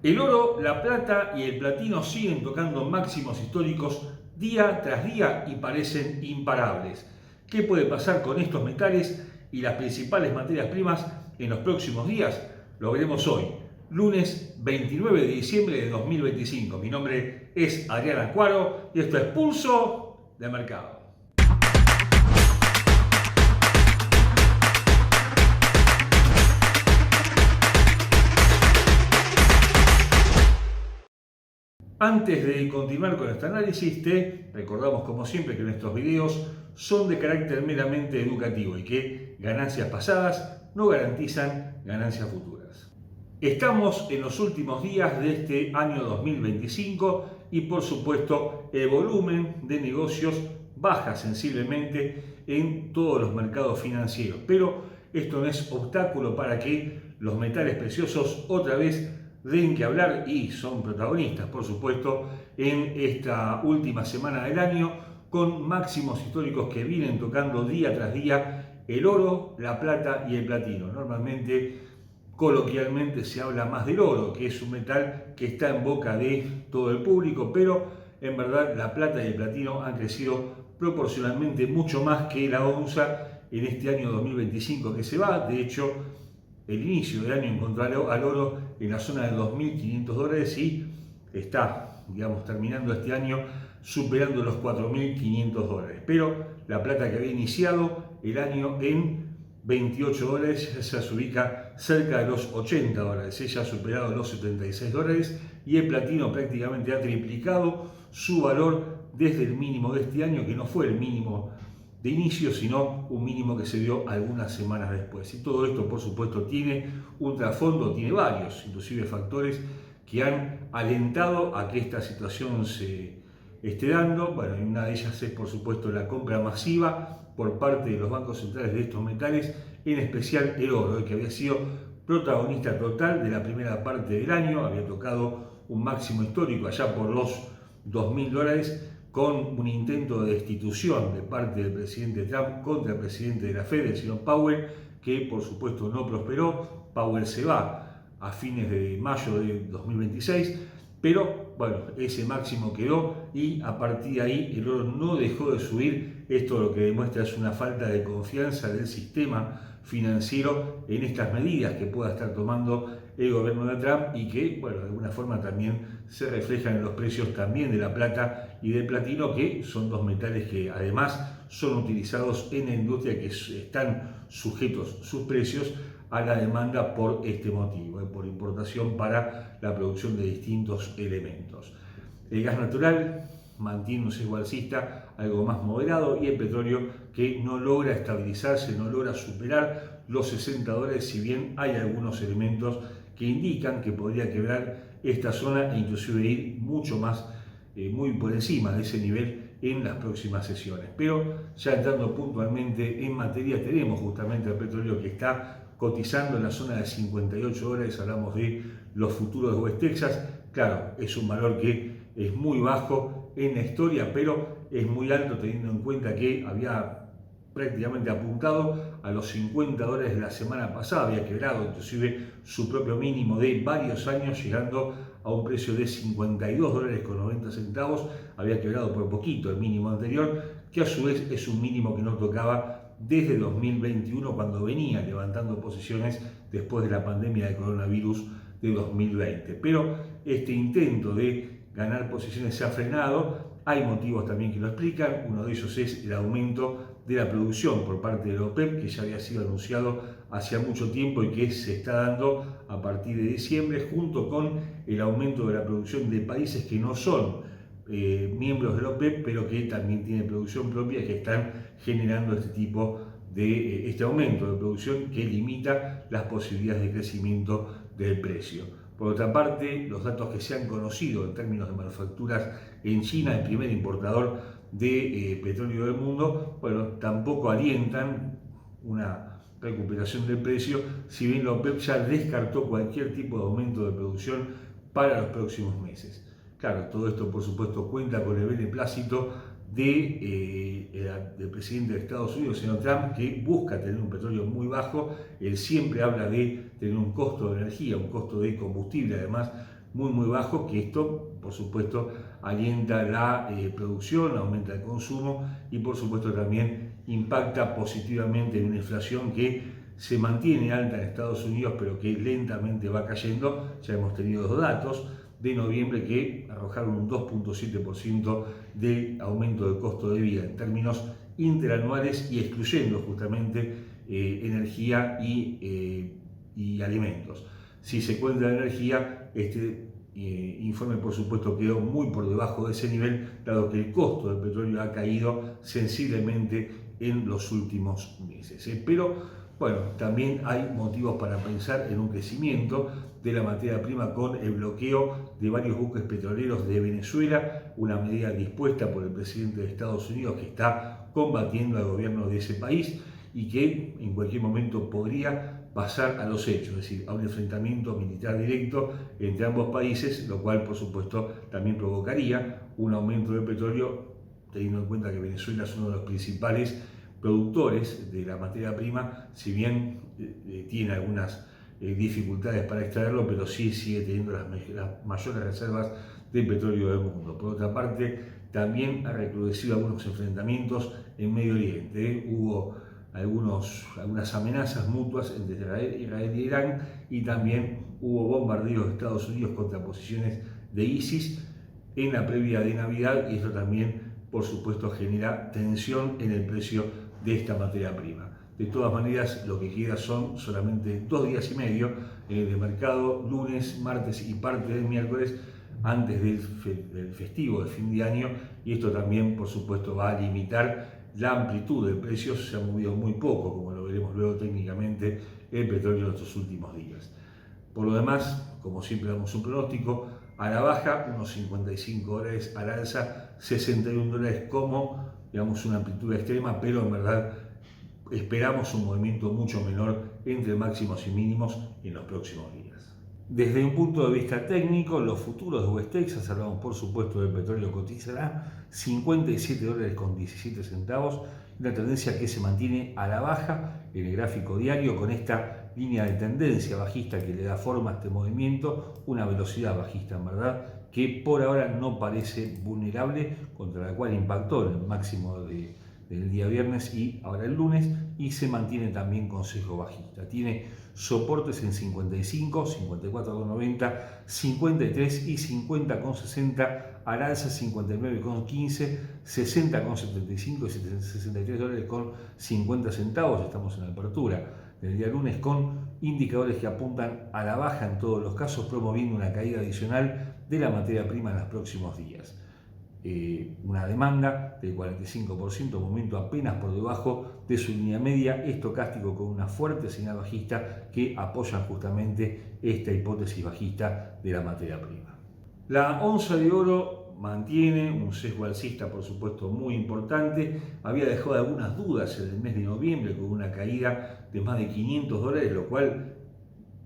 El oro, la plata y el platino siguen tocando máximos históricos día tras día y parecen imparables. ¿Qué puede pasar con estos metales y las principales materias primas en los próximos días? Lo veremos hoy, lunes 29 de diciembre de 2025. Mi nombre es Adrián Acuaro y esto es Pulso de Mercado. Antes de continuar con este análisis, te recordamos como siempre que nuestros videos son de carácter meramente educativo y que ganancias pasadas no garantizan ganancias futuras. Estamos en los últimos días de este año 2025 y por supuesto el volumen de negocios baja sensiblemente en todos los mercados financieros, pero esto no es obstáculo para que los metales preciosos otra vez den que hablar y son protagonistas, por supuesto, en esta última semana del año, con máximos históricos que vienen tocando día tras día el oro, la plata y el platino. Normalmente, coloquialmente, se habla más del oro, que es un metal que está en boca de todo el público, pero en verdad la plata y el platino han crecido proporcionalmente mucho más que la onza en este año 2025 que se va. De hecho, el inicio del año encontró al oro en la zona de $2.500 y está, digamos, terminando este año superando los $4.500. Pero la plata que había iniciado el año en $28 ya se ubica cerca de los $80, ella ha superado los $76 y el platino prácticamente ha triplicado su valor desde el mínimo de este año, que no fue el mínimo de inicio, sino un mínimo que se dio algunas semanas después. Y todo esto, por supuesto, tiene un trasfondo, tiene varios, inclusive factores que han alentado a que esta situación se esté dando. Bueno, y una de ellas es, por supuesto, la compra masiva por parte de los bancos centrales de estos metales, en especial el oro, que había sido protagonista total de la primera parte del año, había tocado un máximo histórico allá por los $2.000, con un intento de destitución de parte del presidente Trump contra el presidente de la Fed, el señor Powell, que por supuesto no prosperó. Powell se va a fines de mayo de 2026, pero bueno, ese máximo quedó y a partir de ahí el oro no dejó de subir. Esto lo que demuestra es una falta de confianza del sistema financiero en estas medidas que pueda estar tomando el gobierno de Trump y que, bueno, de alguna forma también se reflejan en los precios también de la plata y del platino, que son dos metales que además son utilizados en la industria, que están sujetos sus precios a la demanda por este motivo, por importación para la producción de distintos elementos. El gas natural mantiene un sesgo alcista algo más moderado y el petróleo que no logra estabilizarse, no logra superar los $60, si bien hay algunos elementos que indican que podría quebrar esta zona e inclusive ir mucho más, muy por encima de ese nivel en las próximas sesiones. Pero ya entrando puntualmente en materia, tenemos justamente el petróleo que está cotizando en la zona de $58, hablamos de los futuros de West Texas. Claro, es un valor que es muy bajo en la historia, pero es muy alto teniendo en cuenta que había prácticamente apuntado a los $50 de la semana pasada, había quebrado inclusive su propio mínimo de varios años, llegando a un precio de $52,90, había quebrado por poquito el mínimo anterior, que a su vez es un mínimo que no tocaba desde 2021, cuando venía levantando posiciones después de la pandemia de coronavirus de 2020. Pero este intento de ganar posiciones se ha frenado. Hay motivos también que lo explican. Uno de ellos es el aumento de la producción por parte de la OPEP, que ya había sido anunciado hacía mucho tiempo y que se está dando a partir de diciembre, junto con el aumento de la producción de países que no son miembros de la OPEP, pero que también tienen producción propia, que están generando este tipo de este aumento de producción que limita las posibilidades de crecimiento del precio. Por otra parte, los datos que se han conocido en términos de manufacturas en China, el primer importador de petróleo del mundo, bueno, tampoco alientan una recuperación del precio, si bien la OPEP ya descartó cualquier tipo de aumento de producción para los próximos meses. Claro, todo esto por supuesto cuenta con el beneplácito del presidente de Estados Unidos, el señor Trump, que busca tener un petróleo muy bajo. Él siempre habla de tener un costo de energía, un costo de combustible, además muy bajo, que esto por supuesto alienta la producción, aumenta el consumo y por supuesto también impacta positivamente en una inflación que se mantiene alta en Estados Unidos, pero que lentamente va cayendo. Ya hemos tenido dos datos de noviembre que arrojaron un 2,7% de aumento de costo de vida en términos interanuales y excluyendo justamente energía y alimentos. Si se cuenta la energía, este informe por supuesto quedó muy por debajo de ese nivel, dado que el costo del petróleo ha caído sensiblemente en los últimos meses. Pero bueno, también hay motivos para pensar en un crecimiento de la materia prima con el bloqueo de varios buques petroleros de Venezuela, una medida dispuesta por el presidente de Estados Unidos que está combatiendo al gobierno de ese país y que en cualquier momento podría pasar a los hechos, es decir, a un enfrentamiento militar directo entre ambos países, lo cual por supuesto también provocaría un aumento del petróleo, teniendo en cuenta que Venezuela es uno de los principales productores de la materia prima, si bien tiene algunas dificultades para extraerlo, pero sí sigue teniendo las mayores reservas de petróleo del mundo. Por otra parte, también ha recrudecido algunos enfrentamientos en Medio Oriente. Hubo algunas amenazas mutuas entre Israel y Irán, y también hubo bombardeos de Estados Unidos contra posiciones de ISIS en la previa de Navidad, y esto también por supuesto genera tensión en el precio de esta materia prima. De todas maneras, lo que queda son solamente 2 días y medio de mercado, lunes, martes y parte del miércoles, antes del festivo de fin de año, y esto también por supuesto va a limitar la amplitud de precios. Se ha movido muy poco, como lo veremos luego técnicamente, el petróleo en estos últimos días. Por lo demás, como siempre damos un pronóstico, a la baja unos $55, a la alza $61 como, digamos, una amplitud extrema, pero en verdad esperamos un movimiento mucho menor entre máximos y mínimos en los próximos días. Desde un punto de vista técnico, los futuros de West Texas, hablamos por supuesto del petróleo, cotizará $57,17, una tendencia que se mantiene a la baja en el gráfico diario, con esta línea de tendencia bajista que le da forma a este movimiento, una velocidad bajista en verdad, que por ahora no parece vulnerable, contra la cual impactó en el máximo del día viernes y ahora el lunes, y se mantiene también con sesgo bajista. Tiene soportes en 55, 54,90, 53 y 50,60, al alza 59,15, 60,75 y $63,50. Estamos en la apertura del día lunes con indicadores que apuntan a la baja en todos los casos, promoviendo una caída adicional de la materia prima en los próximos días. Una demanda del 45%, momento apenas por debajo de su línea media, estocástico con una fuerte señal bajista que apoyan justamente esta hipótesis bajista de la materia prima. La onza de oro mantiene un sesgo alcista, por supuesto, muy importante. Había dejado algunas dudas en el mes de noviembre con una caída de más de $500, lo cual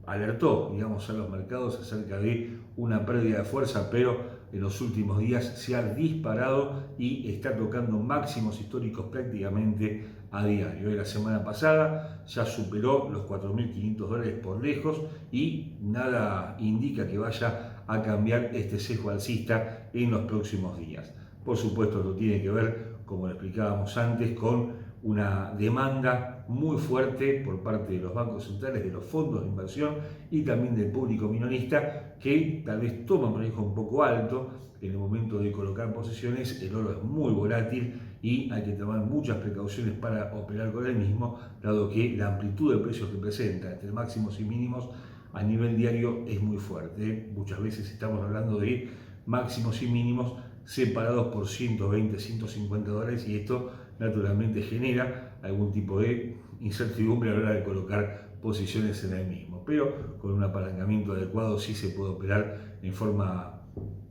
alertó, digamos, a los mercados acerca de una pérdida de fuerza, pero en los últimos días se ha disparado y está tocando máximos históricos prácticamente a diario. La semana pasada ya superó los $4.500 por lejos y nada indica que vaya a cambiar este sesgo alcista en los próximos días. Por supuesto, esto tiene que ver, como lo explicábamos antes, con una demanda muy fuerte por parte de los bancos centrales, de los fondos de inversión y también del público minorista, que tal vez toma un riesgo un poco alto en el momento de colocar posiciones. El oro es muy volátil y hay que tomar muchas precauciones para operar con el mismo, dado que la amplitud de precios que presenta entre máximos y mínimos a nivel diario es muy fuerte. Muchas veces estamos hablando de máximos y mínimos separados por $120, $150, y esto naturalmente genera algún tipo de incertidumbre a la hora de colocar posiciones en el mismo, pero con un apalancamiento adecuado sí se puede operar en forma,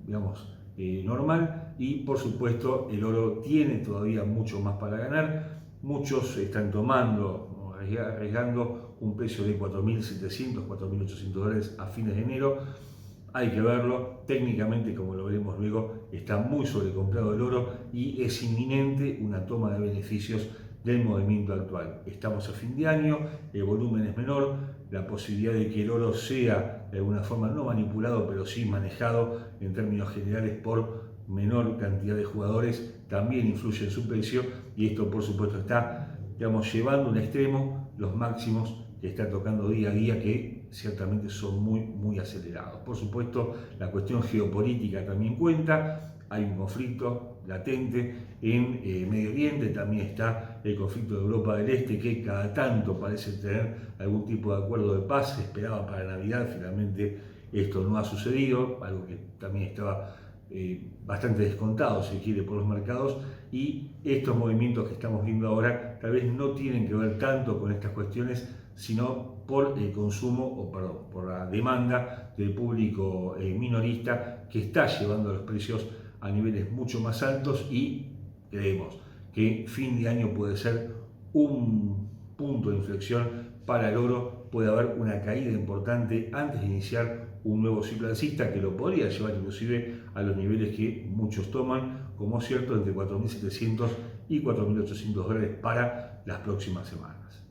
digamos, normal. Y por supuesto el oro tiene todavía mucho más para ganar. Muchos están arriesgando un precio de $4.700, $4.800 a fines de enero. Hay que verlo, técnicamente, como lo veremos luego, está muy sobrecomprado el oro y es inminente una toma de beneficios del movimiento actual. Estamos a fin de año, el volumen es menor, la posibilidad de que el oro sea de alguna forma no manipulado, pero sí manejado en términos generales por menor cantidad de jugadores, también influye en su precio, y esto por supuesto está, digamos, llevando a un extremo los máximos que está tocando día a día, que ciertamente son muy acelerados. Por supuesto, la cuestión geopolítica también cuenta. Hay un conflicto latente en Medio Oriente, también está el conflicto de Europa del Este, que cada tanto parece tener algún tipo de acuerdo de paz. Se esperaba para Navidad, finalmente esto no ha sucedido, algo que también estaba bastante descontado, si quiere, por los mercados, y estos movimientos que estamos viendo ahora tal vez no tienen que ver tanto con estas cuestiones, sino por el consumo, o perdón, por la demanda del público minorista, que está llevando los precios a niveles mucho más altos, y creemos que fin de año puede ser un punto de inflexión para el oro. Puede haber una caída importante antes de iniciar un nuevo ciclo alcista, que lo podría llevar inclusive a los niveles que muchos toman como cierto, entre 4.700 y 4.800 dólares para las próximas semanas.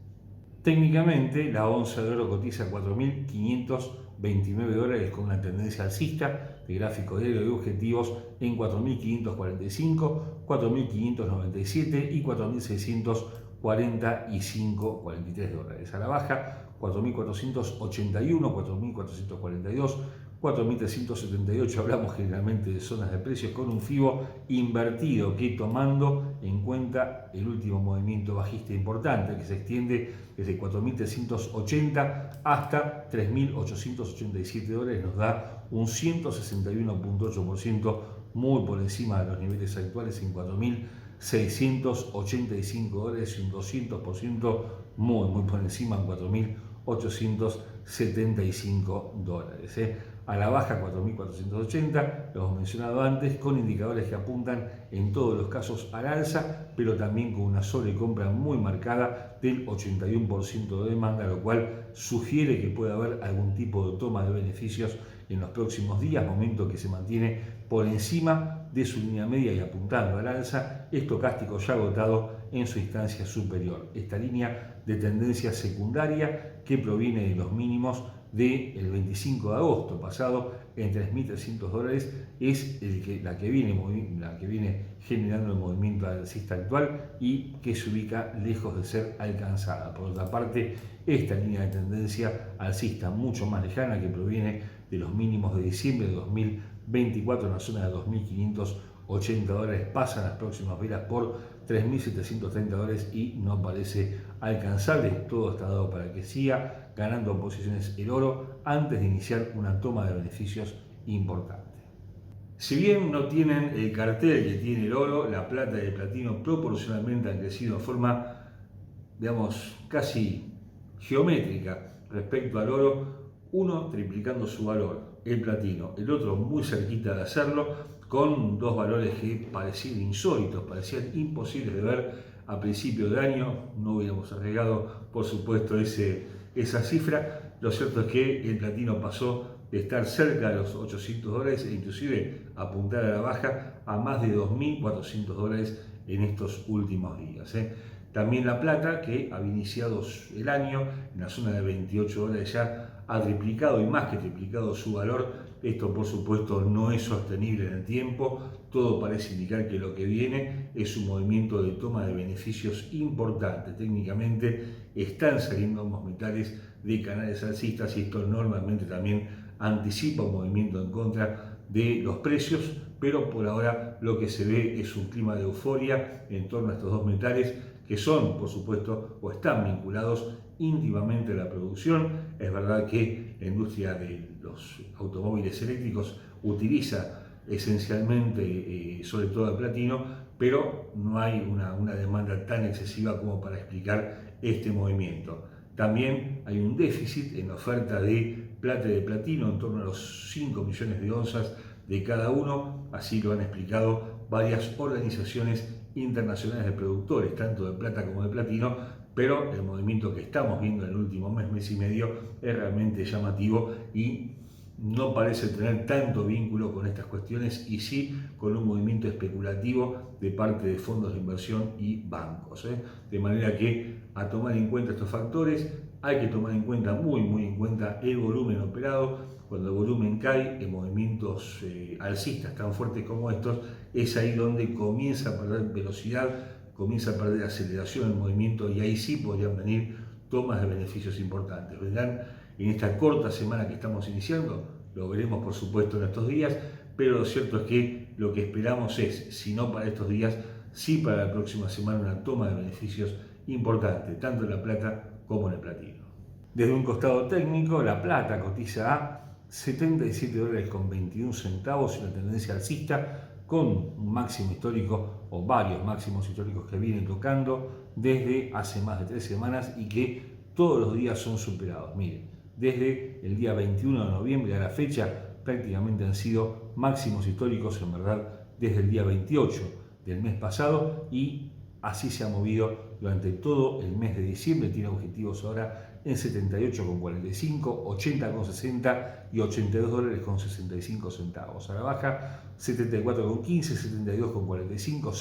Técnicamente, la onza de oro cotiza 4.529 dólares con una tendencia alcista de gráfico diario de objetivos en 4.545, 4.597 y 4.645,43 dólares. A la baja, 4.481, 4.442, 4.378. Hablamos generalmente de zonas de precios con un FIBO invertido, que, tomando en cuenta el último movimiento bajista importante que se extiende desde 4.380 hasta 3.887 dólares, nos da un 161,8%, muy por encima de los niveles actuales en 4.685 dólares, y un 200% muy por encima en 4.875 dólares. A la baja 4.480, lo hemos mencionado antes, con indicadores que apuntan en todos los casos al alza, pero también con una sobrecompra muy marcada del 81% de demanda, lo cual sugiere que puede haber algún tipo de toma de beneficios en los próximos días, momento que se mantiene por encima de su línea media y apuntando al alza, estocástico ya agotado en su instancia superior. Esta línea de tendencia secundaria, que proviene de los mínimos del 25 de agosto pasado en 3.300 dólares, es la que viene generando el movimiento alcista actual y que se ubica lejos de ser alcanzada. Por otra parte, esta línea de tendencia alcista mucho más lejana, que proviene de los mínimos de diciembre de 2024 en la zona de 2.580 dólares, pasa en las próximas velas por 3.730 dólares y no parece alcanzable. Todo está dado para que siga ganando posiciones el oro antes de iniciar una toma de beneficios importante. Si bien no tienen el cartel que tiene el oro, la plata y el platino proporcionalmente han crecido de forma, digamos, casi geométrica respecto al oro, uno triplicando su valor, el platino, el otro muy cerquita de hacerlo, con dos valores que parecían insólitos, parecían imposibles de ver a principio de año. No hubiéramos arriesgado, por supuesto, esa cifra. Lo cierto es que el platino pasó de estar cerca de los 800 dólares e inclusive apuntar a la baja a más de 2.400 dólares en estos últimos días. También la plata, que había iniciado el año en la zona de 28 dólares, ya ha triplicado y más que triplicado su valor. Esto, por supuesto, no es sostenible en el tiempo. Todo parece indicar que lo que viene es un movimiento de toma de beneficios importante. Técnicamente están saliendo ambos metales de canales alcistas, y esto normalmente también anticipa un movimiento en contra de los precios, pero por ahora lo que se ve es un clima de euforia en torno a estos dos metales, que son, por supuesto, o están vinculados íntimamente a la producción. Es verdad que la industria de los automóviles eléctricos utiliza esencialmente, sobre todo el platino, pero no hay una demanda tan excesiva como para explicar este movimiento. También hay un déficit en la oferta de plata y de platino, en torno a los 5 millones de onzas de cada uno. Así lo han explicado varias organizaciones internacionales de productores, tanto de plata como de platino, pero el movimiento que estamos viendo en el último mes y medio es realmente llamativo y no parece tener tanto vínculo con estas cuestiones, y sí con un movimiento especulativo de parte de fondos de inversión y bancos. De manera que, a tomar en cuenta estos factores, hay que tomar en cuenta, muy en cuenta, el volumen operado. Cuando el volumen cae en movimientos alcistas tan fuertes como estos, es ahí donde comienza a perder velocidad, comienza a perder aceleración el movimiento, y ahí sí podrían venir tomas de beneficios importantes. Vendrán en esta corta semana que estamos iniciando, lo veremos por supuesto en estos días, pero lo cierto es que lo que esperamos es, si no para estos días, sí para la próxima semana, una toma de beneficios importante, tanto en la plata como en el platino. Desde un costado técnico, la plata cotiza a $77.21 y una tendencia alcista con un máximo histórico o varios máximos históricos que viene tocando desde hace más de 3 semanas y que todos los días son superados. Miren, desde el día 21 de noviembre a la fecha prácticamente han sido máximos históricos, en verdad, desde el día 28 del mes pasado, y así se ha movido durante todo el mes de diciembre. Tiene objetivos ahora en 78,45, 80,60 y $82.65. A la baja 74,15, 72,45,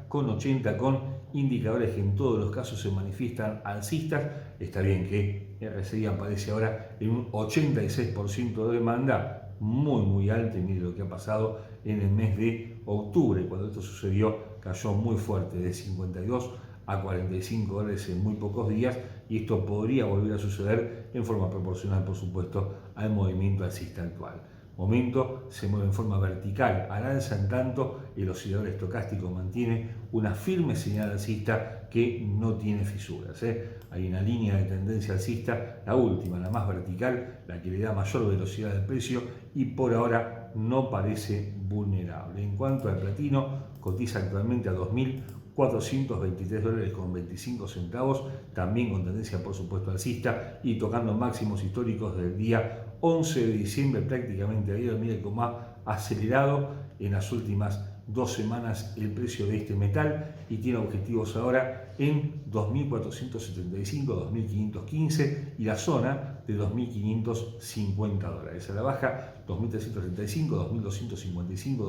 70,80, con indicadores que en todos los casos se manifiestan alcistas. Está bien que RSI aparece ahora en un 86% de demanda, muy alto, y mire lo que ha pasado en el mes de octubre. Cuando esto sucedió, cayó muy fuerte, de 52 a $45 en muy pocos días, y esto podría volver a suceder en forma proporcional, por supuesto, al movimiento alcista actual. Momento se mueve en forma vertical al alza, en tanto el oscilador estocástico mantiene una firme señal alcista que no tiene fisuras. Hay una línea de tendencia alcista, la última, la más vertical, la que le da mayor velocidad del precio, y por ahora no parece vulnerable. En cuanto al platino, cotiza actualmente a $2.423.25, también con tendencia por supuesto alcista y tocando máximos históricos del día 11 de diciembre, prácticamente ayer. Mire cómo ha acelerado en las últimas 2 semanas el precio de este metal, y tiene objetivos ahora en $2.475, $2.515 y la zona de $2.550. A la baja $2.335, $2.255,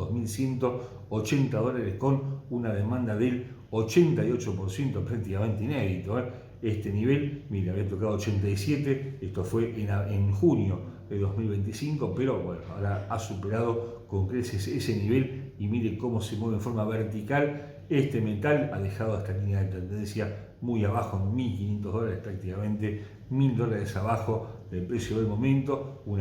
$2.180, con una demanda del 88%, prácticamente inédito. Este nivel, mira, había tocado 87, esto fue en junio de 2025, pero bueno, ahora ha superado con creces ese nivel, y mire cómo se mueve en forma vertical. Este metal ha dejado esta línea de tendencia muy abajo, en $1.500, prácticamente $1.000 abajo del precio del momento, un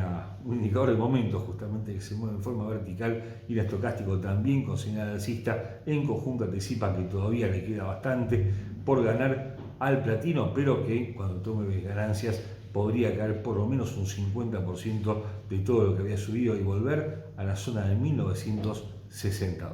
indicador de momento justamente que se mueve en forma vertical, y el estocástico también con señal alcista. En conjunto anticipa que todavía le queda bastante por ganar al platino, pero que cuando tome ganancias podría caer por lo menos un 50% de todo lo que había subido y volver a la zona de $1.960.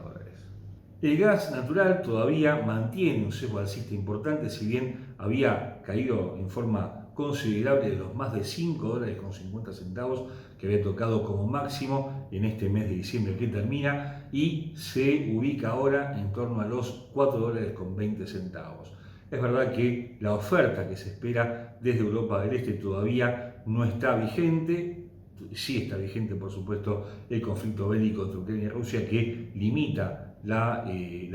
El gas natural todavía mantiene un sesgo alcista importante, si bien había caído en forma considerable de los más de $5.50 que había tocado como máximo en este mes de diciembre que termina, y se ubica ahora en torno a los $4.20. Es verdad que la oferta que se espera desde Europa del Este todavía no está vigente. Sí está vigente, por supuesto, el conflicto bélico entre Ucrania y Rusia, que limita la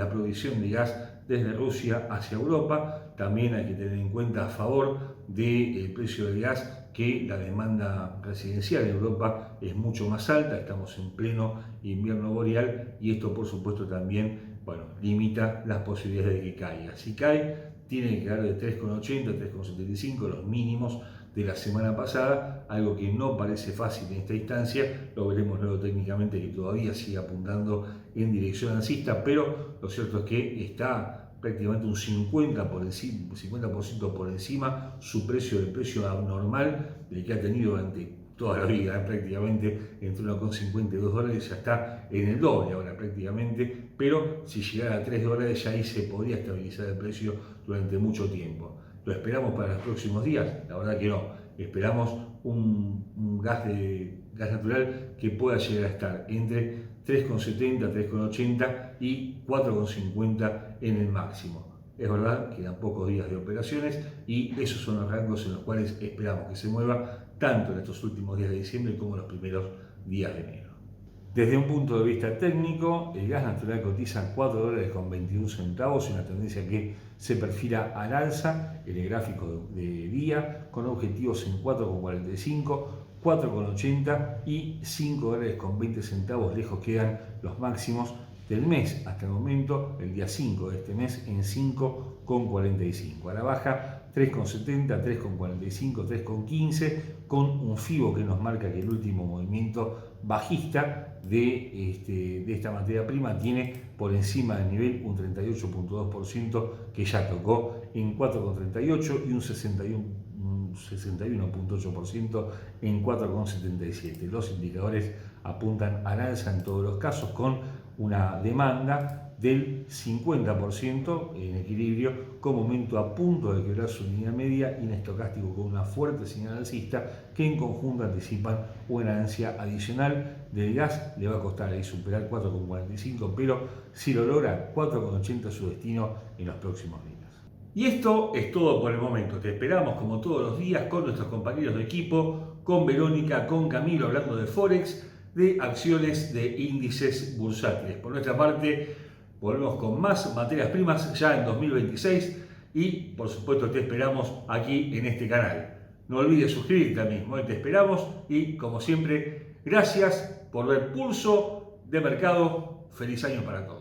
provisión de gas desde Rusia hacia Europa. También hay que tener en cuenta, a favor del precio del gas, que la demanda residencial en Europa es mucho más alta. Estamos en pleno invierno boreal, y esto por supuesto también, bueno, limita las posibilidades de que caiga. Si cae, tiene que caer de 3,80 a 3,75, los mínimos de la semana pasada, algo que no parece fácil en esta instancia. Lo veremos luego técnicamente, que todavía sigue apuntando en dirección alcista, pero lo cierto es que está prácticamente un 50% por encima su precio del precio abnormal del que ha tenido durante toda la vida, prácticamente entre $1,50 y $2, ya está en el doble ahora prácticamente, pero si llegara a $3, ya ahí se podría estabilizar el precio durante mucho tiempo. ¿Lo esperamos para los próximos días? La verdad que no. Esperamos un gas natural que pueda llegar a estar entre 3,70, 3,80 y 4,50 en el máximo. Es verdad, quedan pocos días de operaciones, y esos son los rangos en los cuales esperamos que se mueva tanto en estos últimos días de diciembre como en los primeros días de enero. Desde un punto de vista técnico, el gas natural cotiza $4.21, una tendencia que se perfila al alza en el gráfico de día, con objetivos en 4,45, 4,80 y $5.20. Lejos quedan los máximos del mes hasta el momento, el día 5 de este mes, en 5,45. A la baja, 3,70, 3,45, 3,15, con un FIBO que nos marca que el último movimiento bajista de esta materia prima tiene por encima del nivel un 38,2% que ya tocó en 4,38 y un 61,8% en 4,77. Los indicadores apuntan al alza en todos los casos, con una demanda del 50% en equilibrio, con momento a punto de quebrar su línea media, y un estocástico con una fuerte señal alcista que en conjunto anticipan una ganancia adicional del gas. Le va a costar ahí superar 4,45, pero si lo logra, 4,80 su destino en los próximos días. Y esto es todo por el momento. Te esperamos como todos los días con nuestros compañeros de equipo, con Verónica, con Camilo, hablando de Forex, de acciones, de índices bursátiles. Por nuestra parte, volvemos con más materias primas ya en 2026 y por supuesto te esperamos aquí en este canal. No olvides suscribirte al mismo, te esperamos y como siempre, gracias por ver Pulso de Mercado. Feliz año para todos.